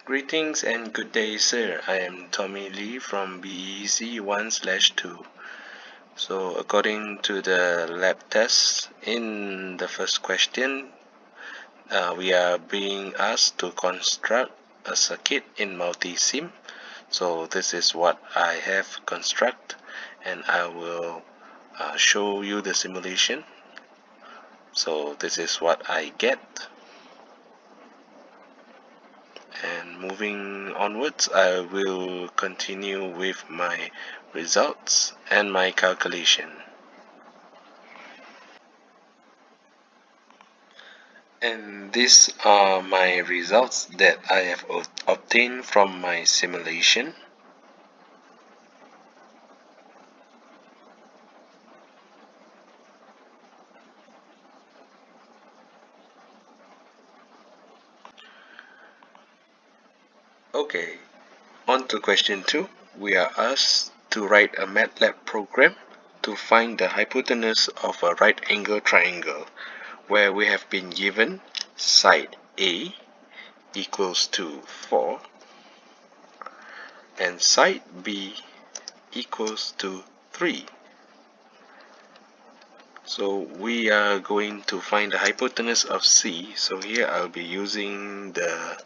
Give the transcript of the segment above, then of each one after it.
Greetings and good day, sir. I am Tommy Lee from BEEC1/2. So according to the lab test, in the first question, we are being asked to construct a circuit in multi-sim. So this is what I have construct, and I will show you the simulation. So this is what I get. And moving onwards, I will continue with my results and my calculation. And these are my results that I have obtained from my simulation. Okay, on to question 2. We are asked to write a Matlab program to find the hypotenuse of a right angle triangle, where we have been given side A equals to 4 and side B equals to 3. So we are going to find the hypotenuse of C. So here I'll be using the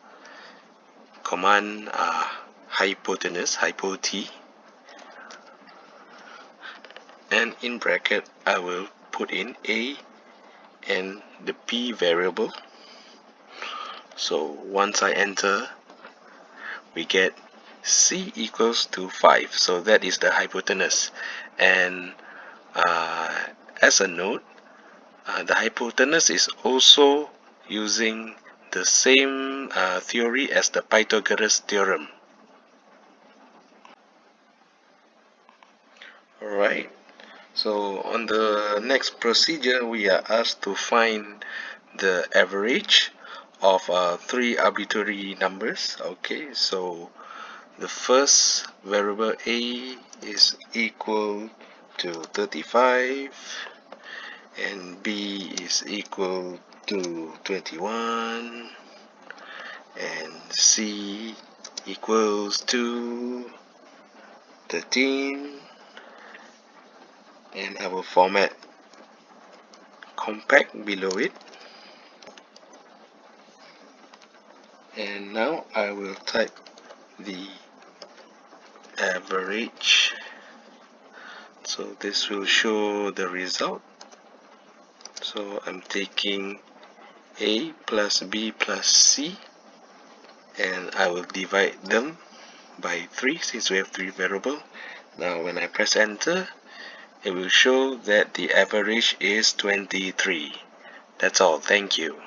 command hypotenuse, hypo T, and in bracket I will put in A and the P variable. So once I enter, we get C equals to 5. So that is the hypotenuse. And as a note, the hypotenuse is also using the same theory as the Pythagoras theorem. Alright, so on the next procedure, we are asked to find the average of 3 arbitrary numbers. Okay, so the first variable A is equal to 35 and B is equal to 21 and C equals to 13, and I will format compact below it. And now I will type the average. So this will show the result. So I'm taking A plus B plus C, and I will divide them by 3 since we have 3 variables. Now when I press enter, it will show that the average is 23. That's all. Thank you.